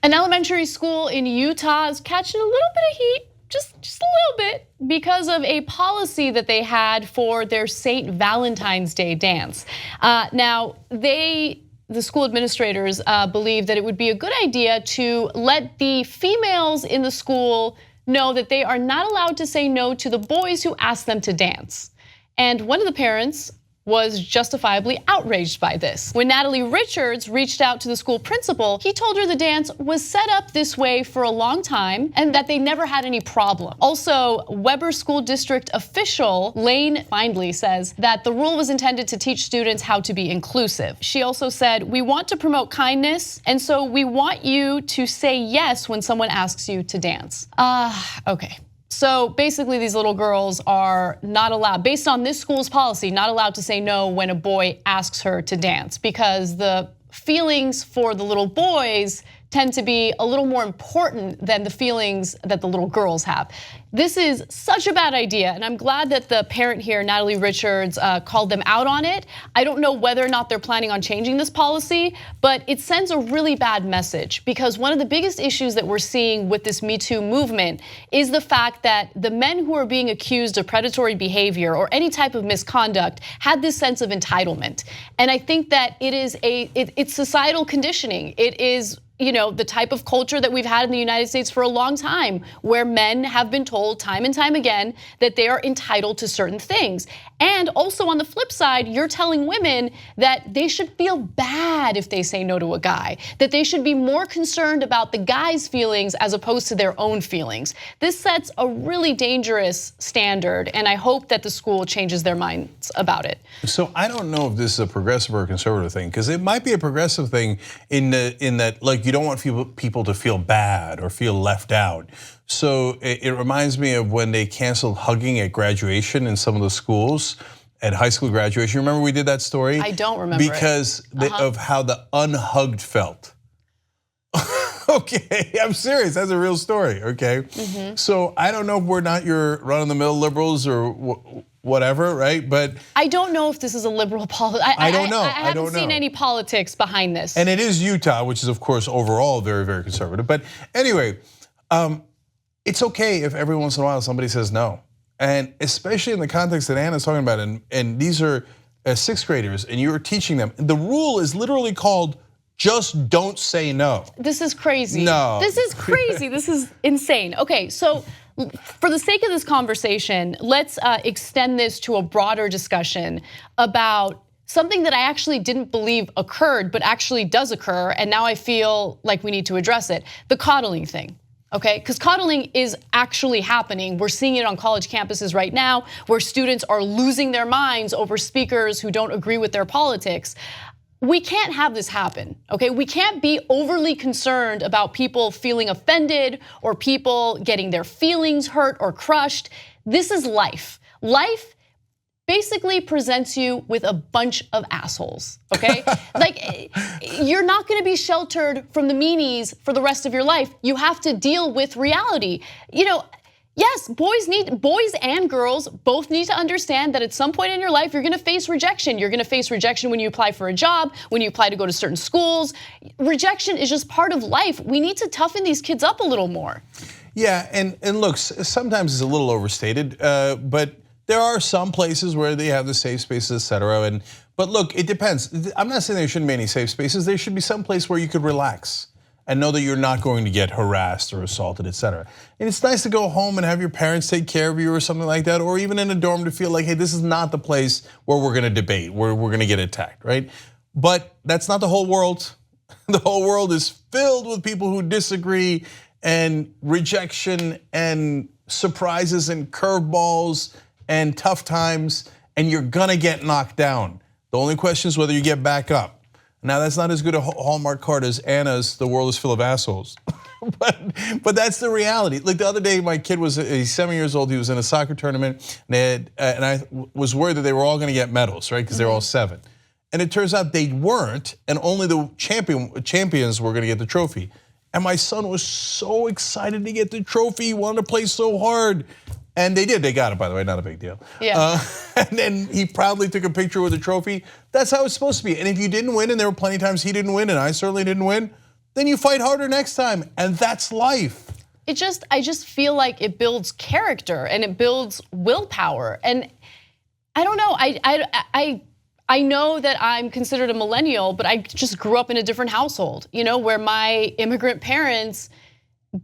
An elementary school in Utah is catching a little bit of heat, just a little bit, because of a policy that they had for their St. Valentine's Day dance. Now, the school administrators believe that it would be a good idea to let the females in the school know that they are not allowed to say no to the boys who ask them to dance. And one of the parents was justifiably outraged by this. When Natalie Richards reached out to the school principal, he told her the dance was set up this way for a long time and that they never had any problem. Also, Weber School District official Lane Findley says that the rule was intended to teach students how to be inclusive. She also said, "We want to promote kindness, and so we want you to say yes when someone asks you to dance." Okay. So basically these little girls are not allowed, based on this school's policy, not allowed to say no when a boy asks her to dance, because the feelings for the little boys tend to be a little more important than the feelings that the little girls have. This is such a bad idea, and I'm glad that the parent here, Natalie Richards, called them out on it. I don't know whether or not they're planning on changing this policy, but it sends a really bad message, because one of the biggest issues that we're seeing with this Me Too movement is the fact that the men who are being accused of predatory behavior or any type of misconduct had this sense of entitlement. And I think that it's societal conditioning. It is the type of culture that we've had in the United States for a long time, where men have been told time and time again that they are entitled to certain things. And also on the flip side, you're telling women that they should feel bad if they say no to a guy, that they should be more concerned about the guy's feelings as opposed to their own feelings. This sets a really dangerous standard, and I hope that the school changes their minds about it. So I don't know if this is a progressive or a conservative thing, because it might be a progressive thing in that, like, you don't want people to feel bad or feel left out. So it reminds me of when they canceled hugging at graduation in some of the schools at high school graduation. Remember we did that story? I don't remember because of how the unhugged felt. Okay, I'm serious. That's a real story. Okay, so I don't know if we're not your run-of-the-mill liberals or whatever, right? But I don't know if this is a liberal policy. I don't know. I haven't seen any politics behind this. And it is Utah, which is of course overall very, very conservative. But anyway, it's okay if every once in a while somebody says no. And especially in the context that Anna's talking about, and these are sixth graders, and you're teaching them. The rule is literally called just don't say no. This is crazy. No. This is crazy. This is insane. Okay, so for the sake of this conversation, let's extend this to a broader discussion about something that I actually didn't believe occurred, but actually does occur, and now I feel like we need to address it. The coddling thing. Okay, because coddling is actually happening. We're seeing it on college campuses right now, where students are losing their minds over speakers who don't agree with their politics. We can't have this happen, okay? We can't be overly concerned about people feeling offended or people getting their feelings hurt or crushed. This is life. Life basically presents you with a bunch of assholes, okay? Like, you're not gonna be sheltered from the meanies for the rest of your life. You have to deal with reality. Yes, boys and girls both need to understand that at some point in your life, you're gonna face rejection. You're gonna face rejection when you apply for a job, when you apply to go to certain schools. Rejection is just part of life. We need to toughen these kids up a little more. Yeah, and look, sometimes it's a little overstated, but there are some places where they have the safe spaces, et cetera. But look, it depends. I'm not saying there shouldn't be any safe spaces. There should be some place where you could relax and know that you're not going to get harassed or assaulted, et cetera. And it's nice to go home and have your parents take care of you or something like that, or even in a dorm to feel like, hey, this is not the place where we're gonna debate, where we're gonna get attacked, right? But that's not the whole world. The whole world is filled with people who disagree, and rejection and surprises and curveballs and tough times, and you're gonna get knocked down. The only question is whether you get back up. Now that's not as good a Hallmark card as Anna's "The World is Full of Assholes," but that's the reality. Like the other day, my kid he's 7 years old. He was in a soccer tournament, and I was worried that they were all going to get medals, right? Because they're all 7, and it turns out they weren't, and only the champions were going to get the trophy. And my son was so excited to get the trophy. He wanted to play so hard. And they did, they got it, by the way, not a big deal. Yeah. And then he proudly took a picture with the trophy. That's how it's supposed to be. And if you didn't win, and there were plenty of times he didn't win, and I certainly didn't win, then you fight harder next time, and that's life. I just feel like it builds character and it builds willpower. And I don't know, I know that I'm considered a millennial, but I just grew up in a different household, where my immigrant parents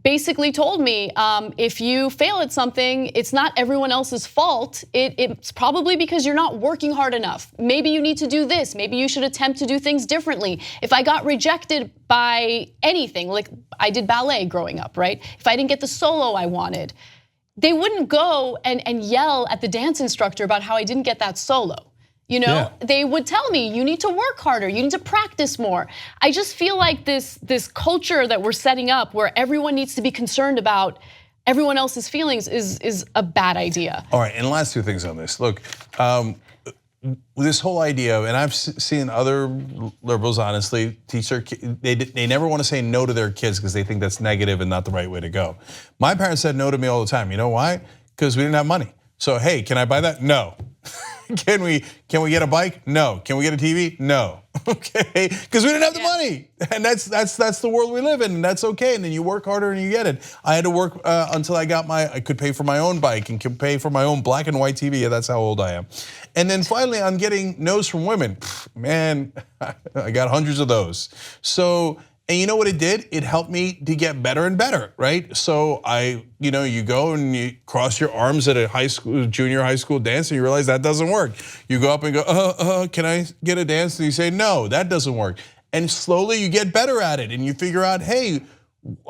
basically told me, if you fail at something, it's not everyone else's fault. It's probably because you're not working hard enough. Maybe you need to do this. Maybe you should attempt to do things differently. If I got rejected by anything, like I did ballet growing up, right? If I didn't get the solo I wanted, they wouldn't go and yell at the dance instructor about how I didn't get that solo. They would tell me, you need to work harder, you need to practice more. I just feel like this culture that we're setting up where everyone needs to be concerned about everyone else's feelings is a bad idea. All right, and last two things on this. Look, this whole idea, and I've seen other liberals honestly teach their kids, they never want to say no to their kids because they think that's negative and not the right way to go. My parents said no to me all the time. You know why? Because we didn't have money. So hey, can I buy that? No. Can we get a bike? No. Can we get a TV? No. Okay, because we didn't have the money, and that's the world we live in, and that's okay. And then you work harder and you get it. I had to work until I could pay for my own bike and could pay for my own black and white TV. Yeah, that's how old I am. And then finally, I'm getting no's from women. Man, I got hundreds of those. So. And you know what it did? It helped me to get better and better, right? So you go and you cross your arms at a junior high school dance and you realize that doesn't work. You go up and go, can I get a dance? And you say, no, that doesn't work. And slowly you get better at it and you figure out, hey,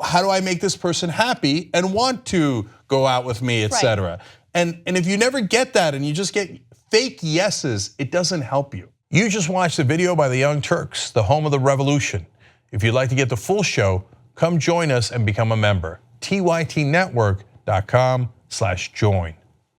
how do I make this person happy and want to go out with me, etc. And if you never get that and you just get fake yeses, it doesn't help you. You just watched the video by the Young Turks, the home of the revolution. If you'd like to get the full show, come join us and become a member. TYTnetwork.com/join.